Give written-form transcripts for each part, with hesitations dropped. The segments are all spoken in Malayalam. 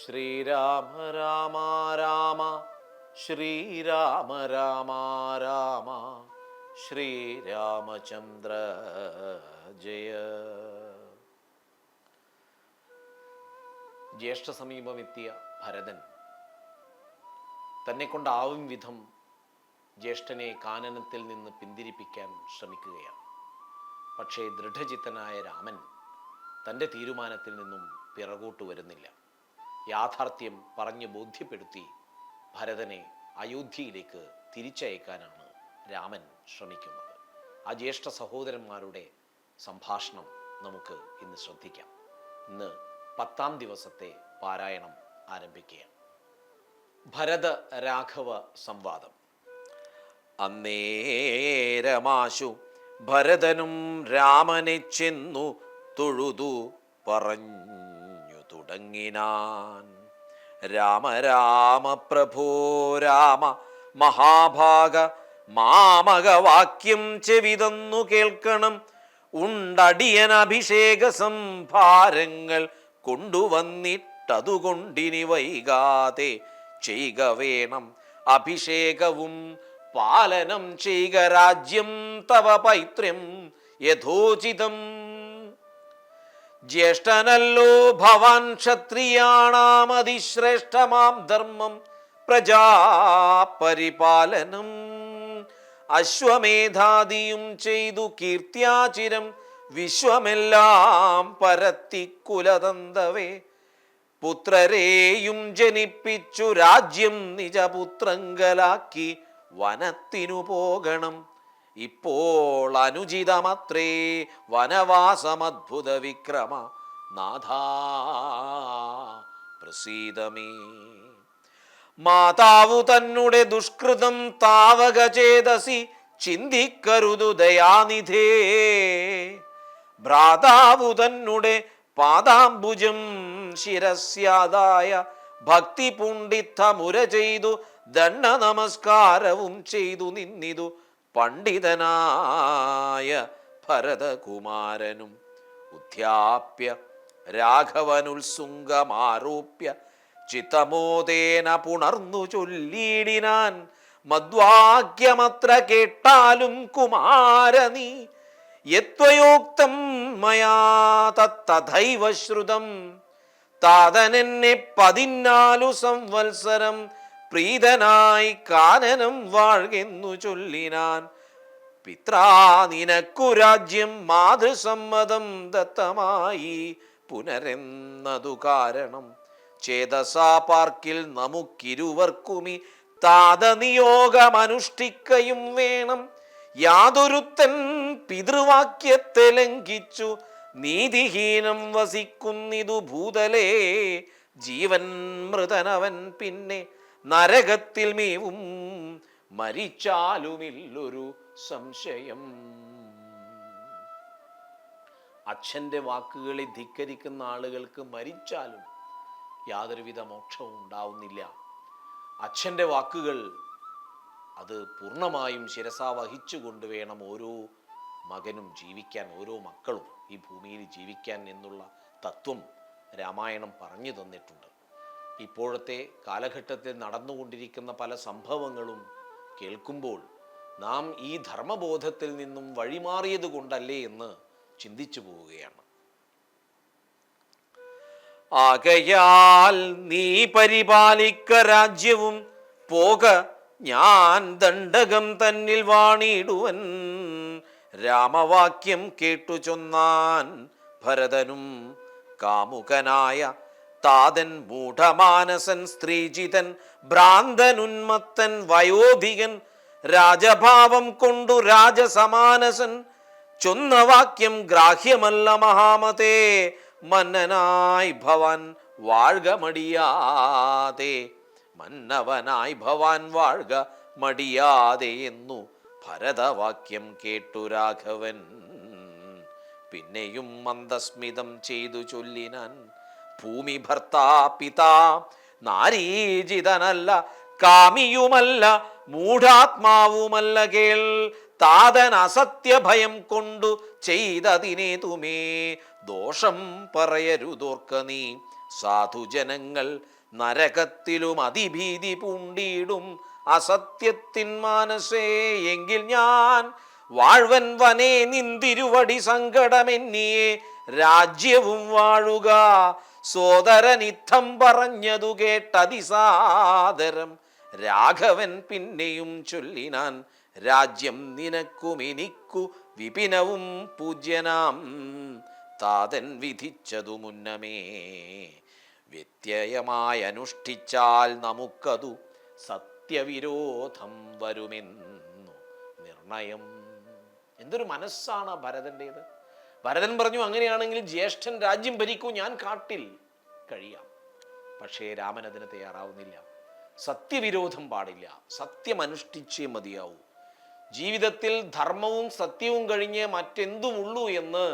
ശ്രീരാമ രാമ രാമ ശ്രീരാമ രാമ രാമ ശ്രീരാമചന്ദ്ര ജയ. ജ്യേഷ്ഠ സമീപമെത്തിയ ഭരതൻ തന്നെ കൊണ്ടാവും വിധം ജ്യേഷ്ഠനെ കാനനത്തിൽ നിന്ന് പിന്തിരിപ്പിക്കാൻ ശ്രമിക്കുകയാണ്. പക്ഷേ ദൃഢചിത്തനായ രാമൻ തൻ്റെ തീരുമാനത്തിൽ നിന്നും പിറകോട്ട് വരുന്നില്ല. യാഥാർത്ഥ്യം പറഞ്ഞ് ബോധ്യപ്പെടുത്തി ഭരതനെ അയോധ്യയിലേക്ക് തിരിച്ചയക്കാനാണ് രാമൻ ശ്രമിക്കുന്നത്. ആ ജ്യേഷ്ഠ സഹോദരന്മാരുടെ സംഭാഷണം നമുക്ക് ഇന്ന് ശ്രദ്ധിക്കാം. ഇന്ന് 10ാം ദിവസത്തെ പാരായണം ആരംഭിക്കുകയാണ്. ഭരത രാഘവ സംവാദം. അന്നേരമാശു ഭരതനും രാമനെ ചെന്നു തൊഴുതു പറഞ്ഞു തുടങ്ങിനാൻ. രാമ രാമ പ്രഭോ രാമ മഹാഭാഗ മാമകവാക്യം ചെവിതന്നു കേൾക്കണം. ഉണ്ടടിയൻ അഭിഷേക സംഭാരങ്ങൾ കൊണ്ടുവന്നിട്ടതുകൊണ്ടിനി വൈകാതെ ചെയ്യുക വേണം. അഭിഷേകവും പാലനം ചെയ്യുക രാജ്യം തവ പൈത്ര്യം യഥോചിതം. ജ്യേഷ്ഠനല്ലോ ഭവാൻ ക്ഷത്രിയാണാമതിശ്രേഷ്ഠമാം ധർമ്മം പ്രജാപരിപാലനം. അശ്വമേധാദിയും ചെയ്തു കീർത്തിയാചിരം വിശ്വമെല്ലാം പരത്തി കുലതന്തവേ. പുത്രരെയും ജനിപ്പിച്ചു രാജ്യം നിജപുത്രങ്കലാക്കി വനത്തിനു പോകണം. ഇപ്പോൾ അനുചിതമത്രേ വനവാസമദ്ഭുത വിക്രമ നാഥാ പ്രസീദമേ. മാതാവു തന്നെ ദുഷ്കൃതം താവക ചേതസി ചിന്തിക്കരുതു ദയാനിധേ. ഭ്രാതാവു തന്നെ പാദാംബുജം ശിരസ്യാദായ ഭക്തി പുണ്ഡിത മുര ചെയ്തു ദണ്ഡ നമസ്കാരവും ചെയ്തു നിന്നിതു പണ്ഡിതനായ ഭരതകുമാരനും. ഉദ്ധ്യാപ്യ രാഘവനുത്സുംഗമാരോപ്യ ചിത്തമോദേന പുണർന്നു ചൊല്ലിയിടിനാൻ. മദ്വാക്യമത്ര കേട്ടാലും കുമാരനീ യത്വയോക്തം മയാ തഥൈവ ശ്രുതം. താതനെന്നെ 14 സംവത്സരം പ്രീതനായി കാനനം വാഴ്കെന്നു ചൊല്ലിനാൻ. പിത്രാ നിനക്കു രാജ്യം മാതൃസമ്മതം ദത്തമായി പുനരെന്നതു കാരണം. ചേതസാ പാർക്കിൽ നമുക്കിരുവർക്കുമി താതനിയോഗമനുഷ്ഠിക്കയും വേണം. യാതൊരുത്തൻ പിതൃവാക്യത്തെ ലംഘിച്ചു നീതിഹീനം വസിക്കുന്നിതു ഭൂതലേ. ജീവൻ മൃതനവൻ പിന്നെ നരകത്തിൽ മേവും മരിച്ചാലുമില്ലൊരു സംശയം. അച്ഛൻ്റെ വാക്കുകളെ ധിക്കരിക്കുന്ന ആളുകൾക്ക് മരിച്ചാലും യാതൊരുവിധ മോക്ഷവും ഉണ്ടാവുന്നില്ല. അച്ഛൻ്റെ വാക്കുകൾ അത് പൂർണ്ണമായും ശിരസാ വഹിച്ചുകൊണ്ട് വേണം ഓരോ മകനും ജീവിക്കാൻ, ഓരോ മക്കളും ഈ ഭൂമിയിൽ ജീവിക്കാൻ എന്നുള്ള തത്വം രാമായണം പറഞ്ഞു തന്നിട്ടുണ്ട്. ഇപ്പോഴത്തെ കാലഘട്ടത്തിൽ നടന്നുകൊണ്ടിരിക്കുന്ന പല സംഭവങ്ങളും കേൾക്കുമ്പോൾ നാം ഈ ധർമ്മബോധത്തിൽ നിന്നും വഴിമാറിയത് കൊണ്ടല്ലേ എന്ന് ചിന്തിച്ചു പോവുകയാണ്. ആകയാൽ നീ പരിപാലിക്ക രാജ്യവും പോക ഞാൻ ദണ്ഡകം തന്നിൽ വാണിടുവൻ. രാമവാക്യം കേട്ടു ചൊന്നാൻ ഭരതനും. കാമുകനായ താതൻ മൂഢമാനസൻ സ്ത്രീജിതൻ ഭ്രാന്തനുന്മത്തൻ വയോധികൻ രാജഭാവം കൊണ്ടു രാജസമാനസൻ. ചൊന്ന വാക്യം ഗ്രാഹ്യമല്ല മഹാമതേ. മന്നനായി ഭവാൻ വാഴ്ക മടിയാതെ. മന്നവനായി ഭവാൻ വാഴ്ക മടിയാതെ എന്നു ഭരതവാക്യം കേട്ടു രാഘവൻ. പിന്നെയും മന്ദസ്മിതം ചെയ്തു ചൊല്ലിനാൻ. ഭൂമി ഭർത്താ പിതാ നാരീജിതനല്ല കാമിയുമല്ല മൂഢാത്മാവുമല്ല കേൾ. താതൻ അസത്യഭയം കൊണ്ടു ചെയ്തതിനേതുമേ ദോഷം പറയരുതോർക്ക നീ. സാധുജനങ്ങൾ നരകത്തിലും അതിഭീതി പൂണ്ടിടും അസത്യത്തിൻ മാനസേ. എങ്കിൽ ഞാൻ വാഴ്വൻ വനേ നിന്തിരുവടി സങ്കടമെന്നിയെ രാജ്യവും വാഴുക. സോദരനിത്തം പറഞ്ഞതു കേട്ടതിസാദരം രാഘവൻ പിന്നെയും ചൊല്ലിനാൻ, രാജ്യം നിനക്കും എനിക്കു വിപിനവും പൂജ്യനാം താതൻ വിധിച്ചതു മുന്നമേ. വ്യത്യയമായി അനുഷ്ഠിച്ചാൽ നമുക്കതു സത്യവിരോധം വരുമെന്നു നിർണയം. എന്തൊരു മനസ്സാണ് ഭരതൻ്റേത്. ഭരതൻ പറഞ്ഞു, അങ്ങനെയാണെങ്കിൽ ജ്യേഷ്ഠൻ രാജ്യം ഭരിക്കൂ, ഞാൻ കാട്ടിൽ കഴിയാം. പക്ഷേ രാമൻ അതിന് തയ്യാറാവുന്നില്ല. സത്യവിരോധം പാടില്ല, സത്യം അനുഷ്ഠിച്ചേ മതിയാവൂ. ജീവിതത്തിൽ ധർമ്മവും സത്യവും കഴിഞ്ഞ് മറ്റെന്തുമുള്ളൂ എന്ന്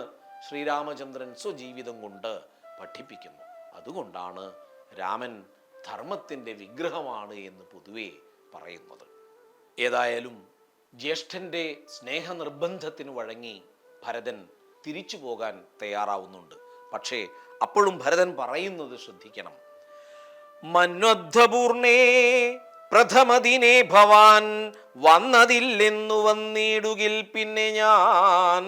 ശ്രീരാമചന്ദ്രൻ സ്വജീവിതം കൊണ്ട് പഠിപ്പിക്കുന്നു. അതുകൊണ്ടാണ് രാമൻ ധർമ്മത്തിൻ്റെ വിഗ്രഹമാണ് എന്ന് പൊതുവെ പറയുന്നത്. ഏതായാലും ജ്യേഷ്ഠൻ്റെ സ്നേഹനിർബന്ധത്തിന് വഴങ്ങി ഭരതൻ തിരിച്ചു പോകാൻ തയ്യാറാവുന്നുണ്ട്. പക്ഷേ അപ്പോഴും ഭരതൻ പറയുന്നത് ശ്രദ്ധിക്കണം. മന്വദ്ധപൂർണേ പ്രഥമദിനേ ഭവാൻ വന്നതില്ലെന്നു വന്നിടുകിൽ പിന്നെ ഞാൻ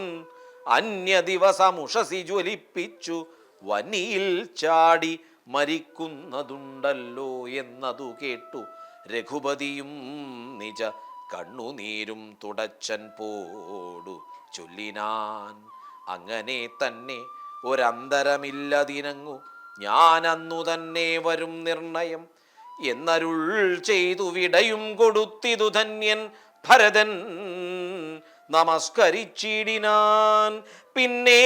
അന്യദിവസമുഷസി ജ്വലിപ്പിച്ചു വന്നിയിൽ ചാടി മരിക്കുന്നതുണ്ടല്ലോ എന്നതു കേട്ടു രഘുപതിയും നിജ കണ്ണുനീരും തുടച്ചൻ പോടു ചൊല്ലിനാൻ. അങ്ങനെ തന്നെ ഒരന്തരമില്ലതിനങ്ങു ഞാൻ അന്നു തന്നെ വരും നിർണയം എന്നരുൾ ചെയ്തു വിടയും കൊടുത്തിതു ധന്യൻ ഭരതൻ നമസ്കരിച്ചിടിനാൻ. പിന്നെ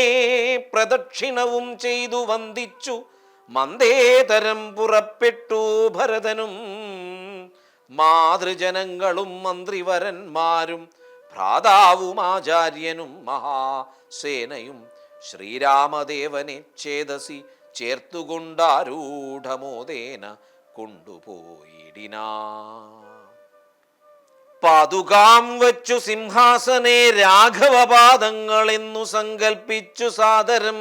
പ്രദക്ഷിണവും ചെയ്തു വന്ദിച്ചു മന്ദേതരം പുറപ്പെട്ടു ഭരതനും മാതൃജനങ്ങളും മന്ത്രിവരന്മാരും ഭ്രാതാവും ആചാര്യനും മഹാസേനയും ശ്രീരാമദേവനെ ചേതസി ചേർത്തുകൊണ്ടാരൂഢമോദേന കൊണ്ടുപോയിടിനാ. പാതുകാം വച്ചു സിംഹാസനെ രാഘവപാദങ്ങളെന്നു സങ്കൽപ്പിച്ചു സാദരം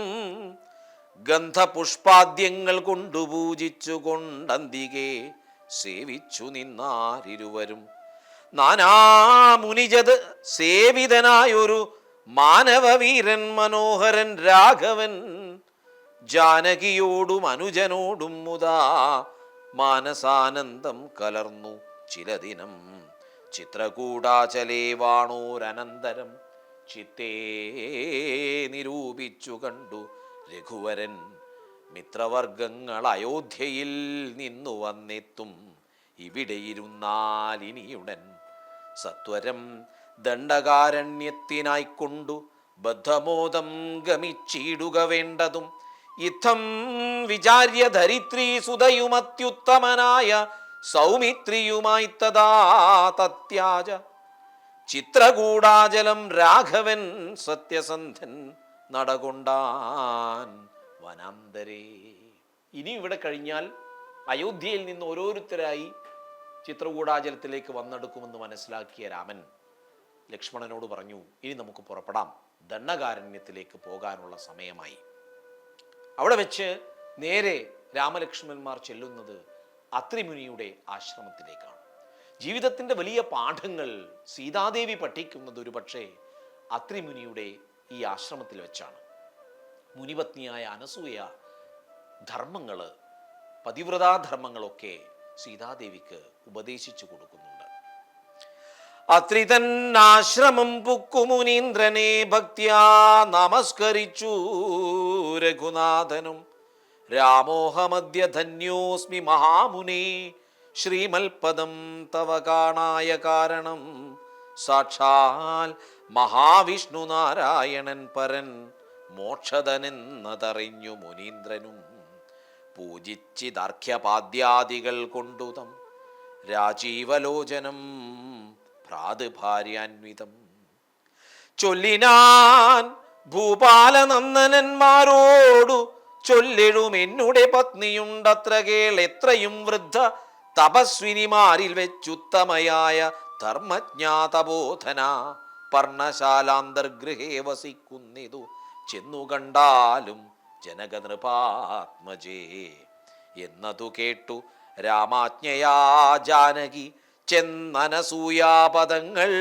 ഗന്ധപുഷ്പാദ്യങ്ങൾ കൊണ്ടു പൂജിച്ചു കൊണ്ടന്തികെ സേവിച്ചു നിന്നാരിരുവരും. നാനാമുനിജത് സേവിതനായൊരു മാനവവീരൻ മനോഹരൻ രാഘവൻ ജാനകിയോടും അനുജനോടും മുതാ മാനസാനന്ദം കലർന്നു ചിലദിനം. ചിത്രകൂടാചലേ വാണോരനന്തരം ചിത്തേ നിരൂപിച്ചു കണ്ടു രഘുവരൻ. മിത്രവർഗങ്ങൾ അയോധ്യയിൽ നിന്നു വന്നെത്തും ഇവിടെയിരുന്നാലിനിയുടൻ സത്വരം ദണ്ഡകാരണ്യത്തിനായിക്കൊണ്ടു ബദ്ധമോദം ഗമിച്ചിടുക വേണ്ടതും. ഇത്തം വിചാര്യ ധരിത്രീ സുതയുമത്യുത്തമനായ സൗമിത്രിയുമായി തഥാ തത്യാജ ചിത്രകൂടാചലം രാഘവൻ സത്യസന്ധൻ നടകൊണ്ടാൻ വനാന്തരേ. ഇനി ഇവിടെ കഴിഞ്ഞാൽ അയോധ്യയിൽ നിന്ന് ഓരോരുത്തരായി ചിത്രകൂടാചലത്തിലേക്ക് വന്നെടുക്കുമെന്ന് മനസ്സിലാക്കിയ രാമൻ ലക്ഷ്മണനോട് പറഞ്ഞു, ഇനി നമുക്ക് പുറപ്പെടാം, ദണ്ഡകാരണ്യത്തിലേക്ക് പോകാനുള്ള സമയമായി. അവിടെ വെച്ച് നേരെ രാമലക്ഷ്മണന്മാർ ചെല്ലുന്നത് അത്രിമുനിയുടെ ആശ്രമത്തിലേക്കാണ്. ജീവിതത്തിൻ്റെ വലിയ പാഠങ്ങൾ സീതാദേവി പഠിക്കുന്നത് ഒരു പക്ഷേ അത്രിമുനിയുടെ ഈ ആശ്രമത്തിൽ വെച്ചാണ്. മുനിപത്നിയായ അനസൂയ ധർമ്മങ്ങൾ, പതിവ്രതാധർമ്മങ്ങളൊക്കെ സീതാദേവിക്ക് ഉപദേശിച്ചു കൊടുക്കുന്നുണ്ട്. അത്രിതന്നാശ്രമം പുക്കു മുനീന്ദ്രനെ ഭക്ത്യാ നമസ്കരിച്ചു രഘുനാഥനും. രാമോഹമദ്യ ധന്യോസ്മി മഹാമുനി ശ്രീമൽപദം തവ കാണായ കാരണം. സാക്ഷാൽ മഹാവിഷ്ണു നാരായണൻ പരൻ മോക്ഷതനെന്നതറിഞ്ഞു മുനീന്ദ്രനും. പൂജിച്ചിദാർഘ്യപാദ്യാദികൾ കൊണ്ടുതം രാജീവലോചനം ഭ്രാതൃഭാര്യാന്വിതം. ചൊല്ലിനാൻ ഭൂപാലനന്ദനന്മാരോടു ചൊല്ലിടും എന്നുടെ പത്നിയുണ്ടത്ര കേൾ. എത്രയും വൃദ്ധ തപസ്വിനിമാരിൽ വെച്ചുത്തമയായ ധർമ്മജ്ഞാതബോധന പർണശാലാന്തർഗൃഹേ വസിക്കുന്നിതു ചെന്നു കണ്ടാലും ജനകനൃപാത്മജേ. എന്നതു കേട്ടു രാമാജ്ഞയാ ജാനകി ചെന്നനസൂയാപദങ്ങൾ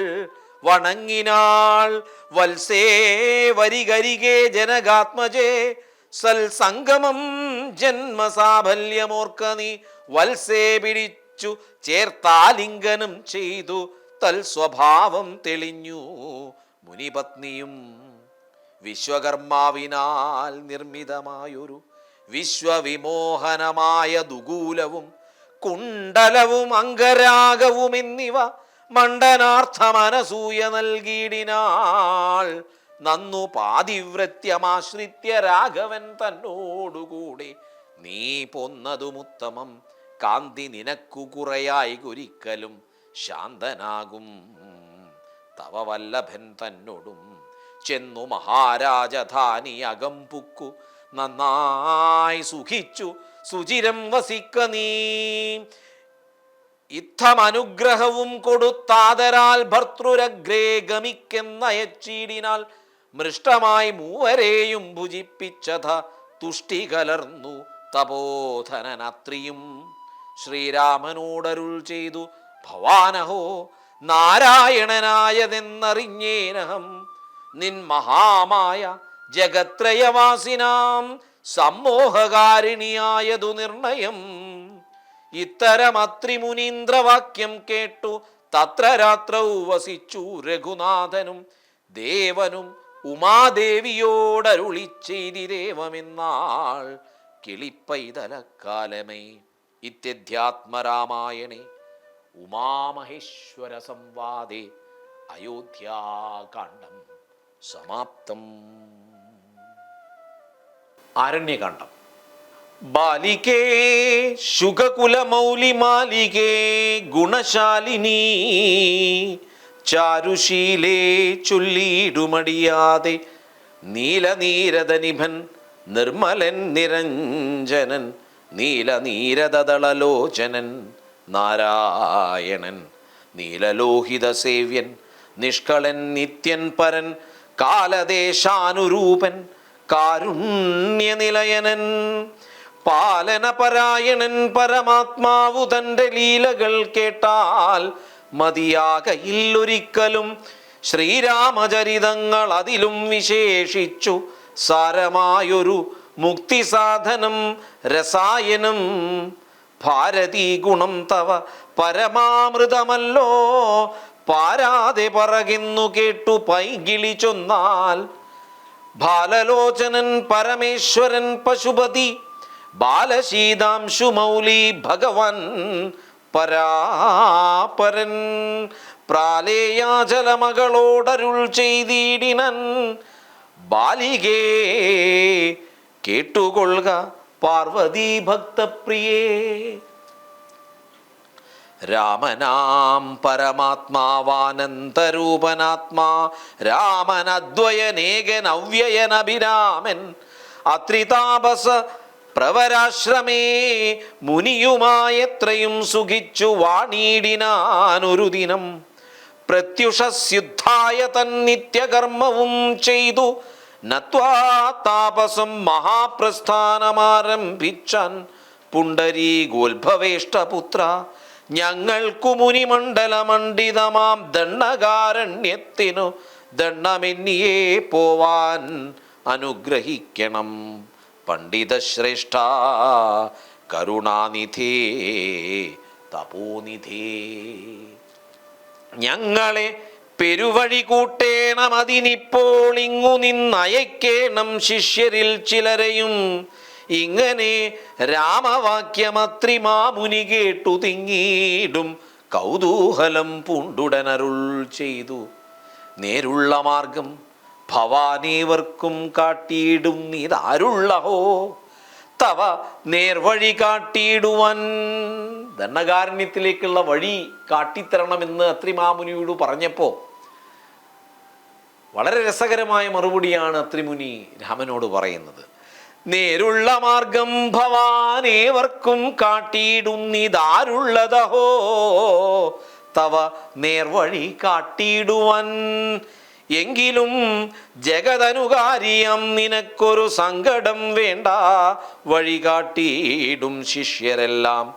വണങ്ങിനാൾ. വത്സേ വരികരികെ ജനകാത്മജേ സൽസംഗമം ജന്മസാഫല്യമോർക്ക നീ. വത്സേ പിടിച്ചു ചേർത്താലിംഗനം ചെയ്തു തൽസ്വഭാവം തെളിഞ്ഞു മുനിപത്നിയും. വിശ്വകർമാവിനാൽ നിർമ്മിതമായൊരു വിശ്വവിമോഹനമായ ദുകൂലവും കുണ്ടലവും അംഗരാഗവും എന്നിവ മണ്ഡനാർത്ഥമനസൂയ നൽകിയിടിനാൾ. നന്നു പാതിവ്രത്യമാശ്രിത്യ രാഘവൻ തന്നോടുകൂടെ നീ പൊന്നതുമുത്തമം. കാന്തി നിനക്കു കുറയായി ഒരിക്കലും ശാന്തനാകും. തവ വല്ലഭൻ തന്നോടും ചെന്നു മഹാരാജധാനി അകമ്പുക്കു നന്നായി സുഖിച്ചു സുചിരം വസിക്ക നീ. ഇത്തമനുഗ്രഹവും കൊടുത്താതരാൽ ഭർത്തൃരഗ്രേ ഗമിക്കെന്നയച്ചീടിനാൽ മൃഷ്ടമായി മൂവരെയും ഭുജിപ്പിച്ചത തുഷ്ടി കലർന്നു തപോധനനത്രിയും. ശ്രീരാമനോടരുൾ ചെയ്തു ഭവാനഹോ നാരായണനായതെന്നറിഞ്ഞേനഹം. നിൻ മഹാമായ ജഗത്രയവാസിനാം സമ്മോഹകാരിണിയായതു നിർണയം. ഇത്തരമത്രിമുനീന്ദ്രവാക്യം കേട്ടു തത്ര രാത്രൗ വസിച്ചു രഘുനാഥനും ദേവനും ഉമാദേവിയോടരുളി ചെയ്തിരേവമെന്നാൾ കിളിപ്പൈതലക്കാലമേ. ഇത്യധ്യാത്മരാമായണേ ഉമാമഹേശ്വര സംവാദേ അയോധ്യാകാണ്ഡം സമാപ്തം. ആരണ്യകാണ്ഡം. ബാലികേ ശുഗകുലമൗലിമാലികേ ഗുണശാലിനീ ചാരുശീലേ ചൊല്ലിയിടുമടിയാതെ നീലനീരദനിഭൻ നിർമ്മലൻ നിരഞ്ജനൻ നീലനീരദളലോചനൻ നാരായണൻ നീലലോഹിത സേവ്യൻ നിഷ്കളൻ നിത്യൻ പരൻ കാലദേശാനുരൂപൻ കാരുണ്യനിലയനൻ പാലനപരായണൻ പരമാത്മാവു തൻ്റെ ലീലകൾ കേട്ടാൽ മതിയാകയില്ലൊരിക്കലും. ശ്രീരാമചരിതങ്ങൾ അതിലും വിശേഷിച്ചു സാരമായൊരു മുക്തിസാധനം രസായനം. ഭാരതീ ഗുണം തവ പരമാമൃതമല്ലോ പാരാതെ പറകുന്നു കേട്ടു പൈകിളി ചൊന്നാൽ. ബാലലോചനൻ പരമേശ്വരൻ പശുപതി ബാലശീതാംശുമൗലി ഭഗവാൻ പരാപരൻ പ്രാലേയാചലമകളോടരുൾ ചെയ്തിടിനൻ. ബാലികേ കേട്ടുകൊള്ളുക പാർവതീ ഭക്തപ്രിയേ. രാമനാം പരമാത്മാവാനന്തരൂപനാത്മാ രാമനദ്വയനേകൻ അവ്യയനഭിരാമൻ അത്രിതാപസ പ്രവരാശ്രമേ മുനിയുമായെത്രയും സുഖിച്ചു വാണീടിനാനൊരു ദിനം. പ്രത്യുഷസ്യുദ്ധായ തന്നിത്യകർമ്മവും ചെയ്തു നത്വാ താപസം മഹാപ്രസ്ഥാനമാരംഭിച്ചാൻ. പുണ്ടരീകോത്ഭവേഷ്ടപുത്ര ഞങ്ങൾക്കു മുനിമണ്ഡലമണ്ഡിതമാം ദണ്ഡകാരണ്യത്തിനു ദണ്ഡമെന്നിയേ പോവാൻ അനുഗ്രഹിക്കണം. പണ്ഡിതശ്രേഷ്ഠ കരുണാനിധേ തപോനിധേ ഞങ്ങളെ പെരുവഴി കൂട്ടേണം. അതിനിപ്പോൾ ഇങ്ങു നിന്നയക്കേണം ശിഷ്യരിൽ ചിലരെയും. ഇങ്ങനെ രാമവാക്യമത്രിമാമുനി കേട്ടു തിങ്ങീടും കൗതൂഹലം പൂണ്ടുടനരുൾ ചെയ്തു. നേരുള്ള മാർഗം ഭവാനേവർക്കും കാട്ടിയിടും ഇതാരുള്ളഹോ തവ നേർവഴി കാട്ടിയിടുവാൻ. ദണ്ഡകാരണ്യത്തിലേക്കുള്ള വഴി കാട്ടിത്തരണമെന്ന് അത്രിമാമുനിയോട് പറഞ്ഞപ്പോൾ വളരെ രസകരമായ മറുപടിയാണ് അത്രിമുനി രാമനോട് പറയുന്നത്. നേരുള്ള മാർഗം ഭവാനേവർക്കും കാട്ടിയിടുന്നിതാരുള്ളതഹോ തവ നേർവഴി കാട്ടിയിടുവാൻ. എങ്കിലും ജഗതനുകാരിയം നിനക്കൊരു സങ്കടം വേണ്ട. വഴികാട്ടിയിടും ശിഷ്യരെല്ലാം.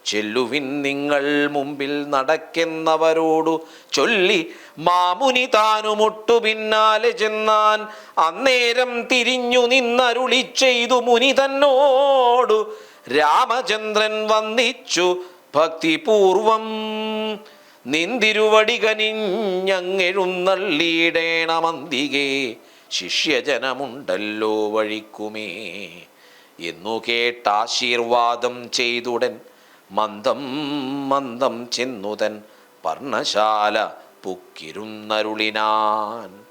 ചെല്ലുവിൻ നിങ്ങൾ മുമ്പിൽ നടക്കുന്നവരോടു ചൊല്ലി. മാമുനി താനുമൊട്ടു പിന്നാലെ ചെന്നാൻ. അന്നേരം തിരിഞ്ഞു നിന്നരുളി ചെയ്തു മുനി തന്നോടു. രാമചന്ദ്രൻ വന്ദിച്ചു ഭക്തിപൂർവം. നിന്തിരുവടി കനിഞ്ഞങ്ങെഴുന്നള്ളിയിടേണമന്തികേ. ശിഷ്യജനമുണ്ടല്ലോ വഴിക്കുമേ എന്നു കേട്ടാശീർവാദം ചെയ്തുടൻ. മന്ദം മന്ദം ചെന്നുതൻ പർണശാല പുക്കിരുന്നരുളിനാൻ.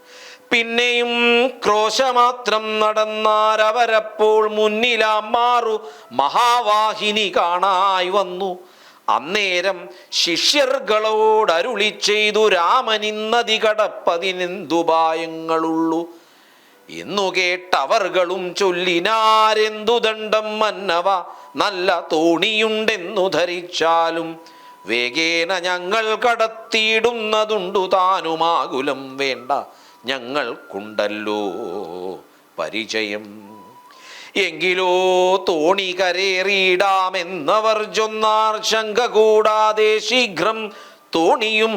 പിന്നെയും ക്രോശമാത്രം നടന്നാരവരപ്പോൾ. മുന്നിലാമാറു മഹാവാഹിനി കാണായി വന്നു. അന്നേരം ശിഷ്യർകളോടരുളി ചെയ്തു. രാമനിന്നതി കടപ്പതിനെന്തുപായങ്ങളുള്ളു എന്നു കേട്ടവർകളും ചൊല്ലിനാരെന്തു ദണ്ഡം മന്നവ. നല്ല തോണിയുണ്ടെന്നു ധരിച്ചാലും വേഗേന ഞങ്ങൾ കടത്തിയിടുന്നതുണ്ടു. താനുമാകുലം വേണ്ട, ഞങ്ങൾക്കുണ്ടല്ലോ പരിചയം. എങ്കിലോ തോണി കരേറിയിടാമെന്നവർ ചൊന്നാർ. ശങ്ക കൂടാതെ ശീഘ്രം തോണിയും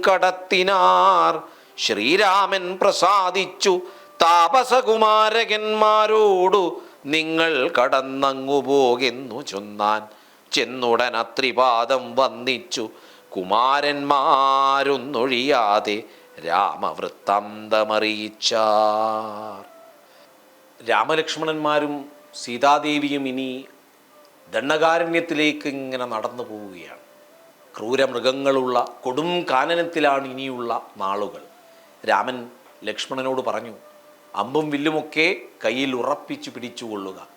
കടത്തിനാർ. ശ്രീരാമൻ പ്രസാദിച്ചു താപസകുമാരകന്മാരോടു. നിങ്ങൾ കടന്നങ്ങു പോകെന്നു ചൊന്നാൻ. ചെന്നുടൻ അത്രിപാദം വന്ദിച്ചു കുമാരന്മാരൊന്നൊഴിയാതെ രാമവൃത്താന്തമറിയിച്ചാർ. രാമലക്ഷ്മണന്മാരും സീതാദേവിയും ഇനി ദണ്ഡകാരണ്യത്തിലേക്ക് ഇങ്ങനെ നടന്നു പോവുകയാണ്. ക്രൂരമൃഗങ്ങളുള്ള കൊടും കാനനത്തിലാണ് ഇനിയുള്ള നാളുകൾ. രാമൻ ലക്ഷ്മണനോട് പറഞ്ഞു, അമ്പും വില്ലുമൊക്കെ കയ്യിൽ ഉറപ്പിച്ചു പിടിച്ചുകൊള്ളുക.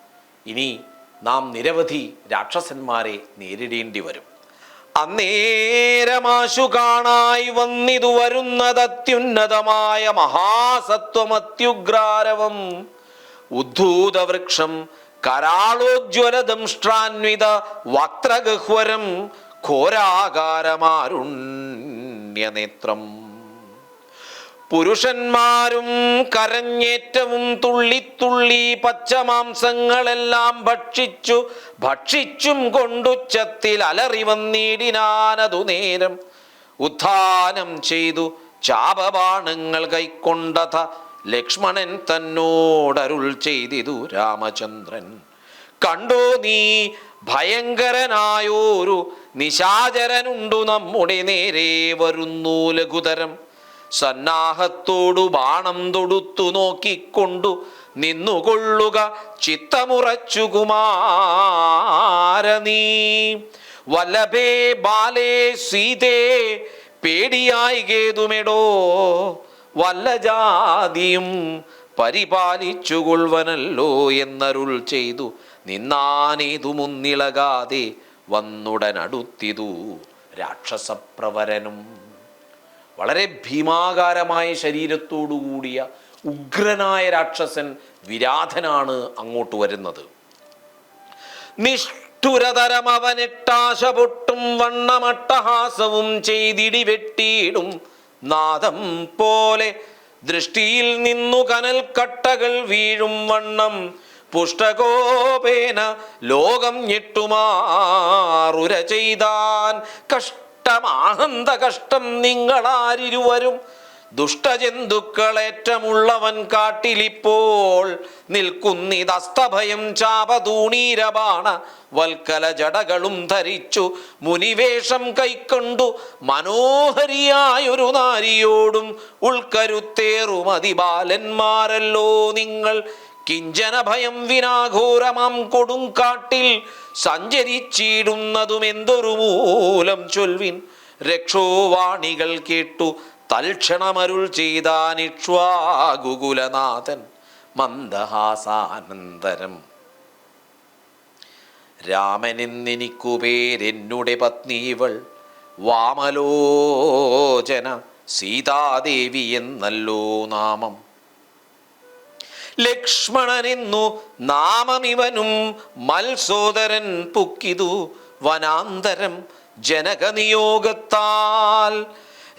ഇനി നാം നിരവധി രാക്ഷസന്മാരെ നേരിടേണ്ടി വരും. അന്നേരമാശു കാണായി വന്നിതു വരുന്നതത്യുന്നതമായ മഹാസത്വമത്യുഗ്രാരവം. ഉദ്ധൂതവൃക്ഷം കരാളോജ്വലദംഷ്ട്രാന്വിത വക്ത്രഗഹ്വരം ഘോരാകാരമാരുണ്യനേത്രം. പുരുഷന്മാരും കരഞ്ഞേറ്റവും തുള്ളിത്തുള്ളി പച്ചമാംസങ്ങളെല്ലാം ഭക്ഷിച്ചും കൊണ്ടുച്ചത്തിൽ അലറി വന്നിടിനാനതു നേരം. ഉത്ഥാനം ചെയ്തു ചാപബാണങ്ങൾ കൈക്കൊണ്ടത ലക്ഷ്മണൻ തന്നോടരുൾ ചെയ്തിതു രാമചന്ദ്രൻ. കണ്ടോ നീ ഭയങ്കരനായോരു നിശാചരനുണ്ടു നമ്മുടെ നേരെ വരുന്നു ലഘുതരം. സന്നാഹത്തോടു ബാണം തൊടുത്തു നോക്കിക്കൊണ്ടു നിന്നുകൊള്ളുക ചിത്തമുറച്ചു കുമാര നീ. വല്ലഭേ ബാലേ സീതേ പേടിയായി കേതുമെടോ. വല്ല ജാതിയും പരിപാലിച്ചുകൊള്ളുവനല്ലോ എന്നരുൾ ചെയ്തു. നിന്നാനേതു മുന്നിളകാതെ വന്നുടനടുത്തിതു രാക്ഷസപ്രവരനും. വളരെ ഭീമാകാരമായ ശരീരത്തോടുകൂടിയ ഉഗ്രനായ രാക്ഷസൻ വിരാധനാണ് അങ്ങോട്ട് വരുന്നത്. നിഷ്ഠുരതരം അവനെട്ടാശ പൊട്ടും വണ്ണമട്ടഹാസവും ചെയ്തിടി വെട്ടിയിടും നാദം പോലെ. ദൃഷ്ടിയിൽ നിന്നു കനൽ കട്ടകൾ വീഴും വണ്ണം പുഷ്ടകോപേന ലോകം ഞെട്ടുമാറുര ചെയ്താൻ. കഷ്ടമാനന്ദ കഷ്ടം നിങ്ങളാരിരുവരും. ദുഷ്ടജന്തുക്കളേറ്റമുള്ളവൻ കാട്ടിലിപ്പോൾ നിൽക്കുന്നിതസ്തഭയം. ചാപതൂണീരബാണ വൽക്കല ജടകളും ധരിച്ചു മുനിവേഷം കൈക്കൊണ്ടു മനോഹരിയായൊരു നാരിയോടും ഉൾക്കരുത്തേറും അതിബാലന്മാരല്ലോ നിങ്ങൾ. കിഞ്ചന ഭയം വിനാഘോരമാം കൊടുങ്കാട്ടിൽ സഞ്ചരിച്ചിടുന്നതും എന്തൊരു മൂലം ചൊൽവിൻ. രക്ഷോവാണികൾ കേട്ടു തൽക്ഷണമരുൾ ചെയ്താനിക്ഷ്വാകുകുലനാഥൻ മന്ദഹാസാനന്തരം. രാമനെന്നെനിക്കു പേരെന്നുടെ പത്നീവൾ വാമലോചന സീതാദേവി എന്നല്ലോ നാമം. ലക്ഷ്മണനെന്നു നാമമിവനും മത്സോദരൻ പുക്കിതു വനാന്തരം ജനകനിയോഗത്താൽ.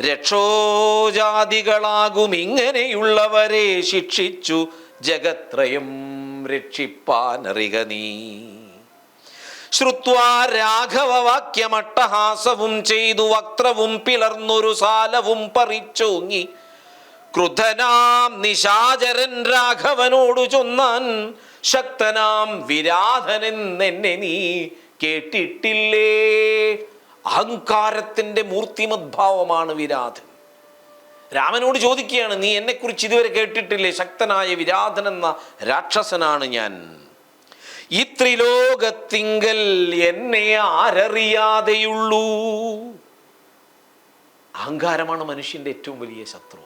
രക്ഷോജാതികളാകും ഇങ്ങനെയുള്ളവരെ ശിക്ഷിച്ചു ജഗത്രയം രക്ഷിപ്പാനറിക നീ. ശ്രുത്വാ രാഘവവാക്യമട്ടഹാസവും ചെയ്തു വക്ത്രവും പിളർന്നൊരു സാലവും പറിച്ചോങ്ങി ക്രുദ്ധനാം നിശാചരൻ രാഘവനോടു ചൊന്നാൻ, ശക്തനാം വിരാധനെന്നെ നീ കേട്ടിട്ടില്ലേ. അഹങ്കാരത്തിന്റെ മൂർത്തിമദ്ഭാവമാണ് വിരാധൻ. രാമനോട് ചോദിക്കുകയാണ്, നീ എന്നെക്കുറിച്ച് ഇതുവരെ കേട്ടിട്ടില്ലേ? ശക്തനായ വിരാധൻ എന്ന രാക്ഷസനാണ് ഞാൻ. ഈ ത്രിലോകത്തിങ്കൽ എന്നെ ആരറിയാതെയുള്ളൂ. അഹങ്കാരമാണ് മനുഷ്യന്റെ ഏറ്റവും വലിയ ശത്രു.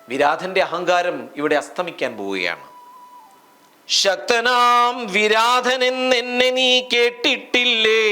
വിരാധന്റെ അഹങ്കാരം ഇവിടെ അസ്തമിക്കാൻ പോവുകയാണ്. ശക്തനാം വിരാധനെന്നെ നീ കേട്ടിട്ടില്ലേ,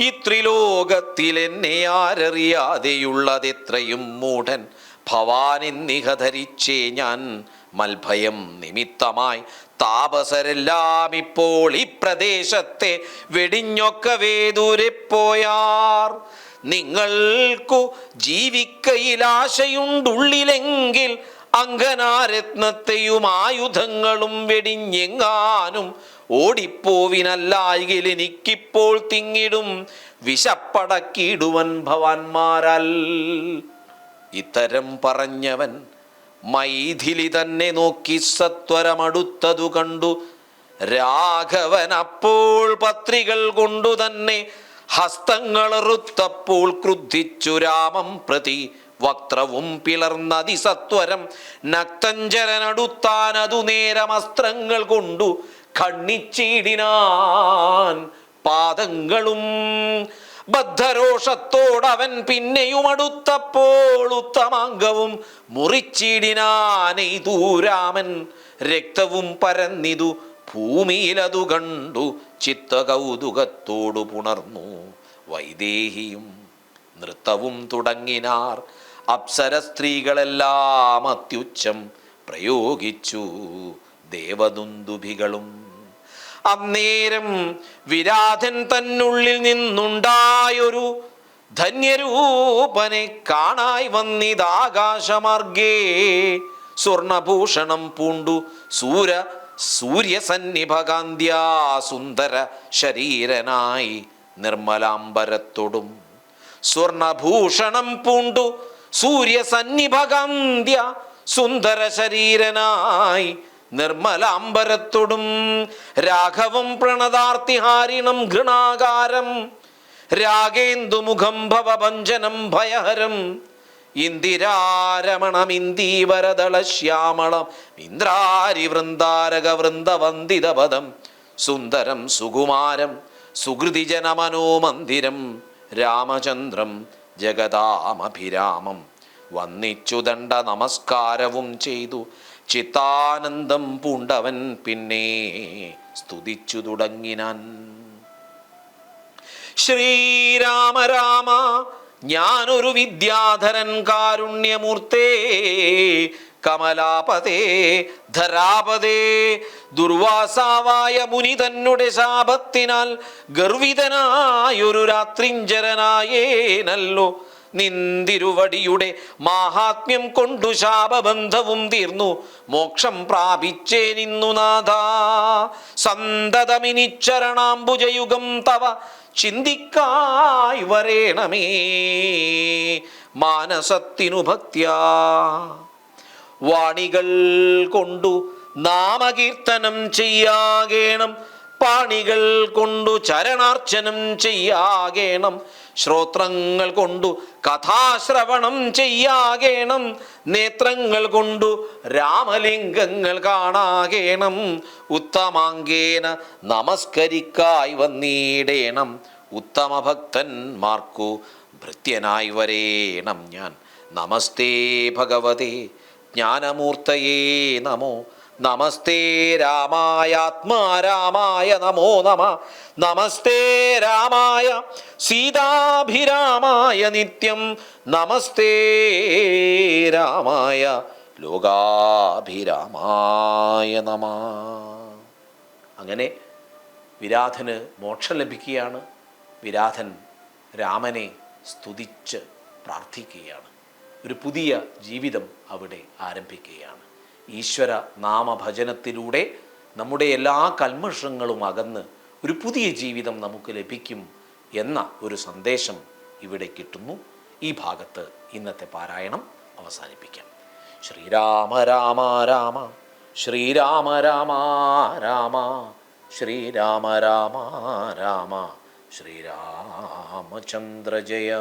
ഈ ത്രിലോകത്തിൽ എന്നെ ആരറിയാതെയുള്ളതെത്രയും മൂഢൻ ഭവാനെന്നിഹ ധരിച്ചേ ഞാൻ മൽഭയം നിമിത്തമായി. താപസരെല്ലാം ഇപ്പോൾ ഈ പ്രദേശത്തെ വെടിഞ്ഞൊക്കവേ ദൂരെ പോയാർ. നിങ്ങൾക്കു ജീവിക്കയിലാശയുണ്ടുള്ളിലെങ്കിൽ അങ്കനാരത്നത്തെയും ആയുധങ്ങളും വെടിഞ്ഞെങ്ങാനും ഓടിപ്പോവിനല്ലായെങ്കിൽ എനിക്കിപ്പോൾ തിങ്ങിടും വിശപ്പടക്കിടുവൻ ഭവാന്മാരാൽ. ഇത്തരം പറഞ്ഞവൻ മൈഥിലി തന്നെ നോക്കി സത്വരമടുത്തതു കണ്ടു. രാഘവൻ അപ്പോൾ പത്രികൾ കൊണ്ടു തന്നെ ഹസ്തങ്ങളെറുത്തപ്പോൾ ക്രുദ്ധിച്ചു രാമം പ്രതി. വക്ത്രവും പിളർന്നതിസത്വരം നക്തഞ്ചരനടുത്താൻ അതു നേരം അസ്ത്രങ്ങൾ കൊണ്ടു ഖണ്ഡിച്ചിടിനാൻ പാദങ്ങളും. ബദ്ധരോഷത്തോടവൻ പിന്നെയും അടുത്തപ്പോൾ ഉത്തമാംഗവും മുറിച്ചിടിനാനെയ്തു രാമൻ. രക്തവും പരന്നിതു ഭൂമിയിലതു കണ്ടു ചിത്തകൗതുകത്തോടു പുണർന്നു വൈദേഹിയും. നൃത്തവും തുടങ്ങിനാർ അപ്സര സ്ത്രീകളെല്ലാം അത്യുച്ചം പ്രയോഗിച്ചു ദേവദുന്ദുഭികളും. അന്നേരം വിരാധൻ തന്നുള്ളിൽ നിന്നുണ്ടായൊരു ധന്യരൂപനെ കാണായി വന്നിതാകാശമാർഗേ. സ്വർണഭൂഷണം പൂണ്ടു സൂര്യസന്നിഭകാന്ത്യാ സുന്ദര ശരീരനായി നിർമ്മലാംബരത്തോടും. സ്വർണഭൂഷണം പൂണ്ടു സൂര്യസന്നിഭകാന്ത്യ സുന്ദര ശരീരനായി നിർമ്മലാംബരത്തോടും. രാഘവം പ്രണതാർത്തിഹാരിണം ഘൃണാകാരം രാഗേന്ദുമുഖം ഭവഭഞ്ജനം ഭയഹരം. ഇന്ദിരാരമണമിന്ദീവരദളശ്യാമളം ഇന്ദ്രാരി വൃന്ദാരക വൃന്ദവന്ദിതപദം. സുന്ദരം സുകുമാരം സുഹൃതിജനമനോമന്ദിരം രാമചന്ദ്രം ജഗദാമഭിരാമം. വന്നിച്ചു ദണ്ഡ നമസ്കാരവും ചെയ്തു ചിത്താനന്ദം പൂണ്ടവൻ പിന്നെ സ്തുതിച്ചു തുടങ്ങിനാൻ. ശ്രീരാമ രാമ ഞാനൊരു വിദ്യാധരൻ കാരുണ്യമൂർത്തേ കമലാപതേ ധരാപതേ. ദുർവാസാവായ മുനി തന്നെ ശാപത്തിനാൽ ഗർവിതനായൊരു രാത്രിഞ്ചരനായേനല്ലോ. നിന്തിരുവടിയുടെ മാഹാത്മ്യം കൊണ്ടു ശാപബന്ധവും തീർന്നു മോക്ഷം പ്രാപിച്ചേനിന്നു നാഥ. സന്തതമിനിച്ചരണാംബുജയുഗം തവ ചിന്തിക്കായി വരേണമേ മാനസത്തിനു ഭക്ത്യാ. വാണികൾ കൊണ്ടു നാമകീർത്തനം ചെയ്യാകേണം, പാണികൾ കൊണ്ടു ചരണാർച്ചനം ചെയ്യാകേണം, ശ്രോത്രങ്ങൾ കൊണ്ടു കഥാശ്രവണം ചെയ്യാകേണം, നേത്രങ്ങൾ കൊണ്ടു രാമലിംഗങ്ങൾ കാണാകേണം. ഉത്തമാംഗേന നമസ്കരിക്കായി വന്നിടേണം, ഉത്തമ ഭക്തന്മാർക്കു ഭൃത്യനായി വരേണം ഞാൻ. നമസ്തേ ഭഗവതേ ജ്ഞാനമൂർത്തയേ നമോ. നമസ്തേ രാമായ ആത്മാരാമായ നമോ നമ. നമസ്തേ രാമായ സീതാഭിരാമായ നിത്യം. നമസ്തേ രാമായ ലോകാഭിരാമായ നമ. അങ്ങനെ വിരാധന് മോക്ഷം ലഭിക്കുകയാണ്. വിരാധൻ രാമനെ സ്തുതിച്ച് പ്രാർത്ഥിക്കുകയാണ്. ഒരു പുതിയ ജീവിതം അവിടെ ആരംഭിക്കുകയാണ്. ഈശ്വര നാമഭജനത്തിലൂടെ നമ്മുടെ എല്ലാ കൽമഷങ്ങളും അകന്ന് ഒരു പുതിയ ജീവിതം നമുക്ക് ലഭിക്കും എന്ന ഒരു സന്ദേശം ഇവിടെ കിട്ടുന്നു. ഈ ഭാഗത്ത് ഇന്നത്തെ പാരായണം അവസാനിപ്പിക്കാം. ശ്രീരാമ രാമ രാമ ശ്രീരാമ രാമ രാമ ശ്രീരാമ രാമ രാമ ശ്രീരാമചന്ദ്ര ജയ.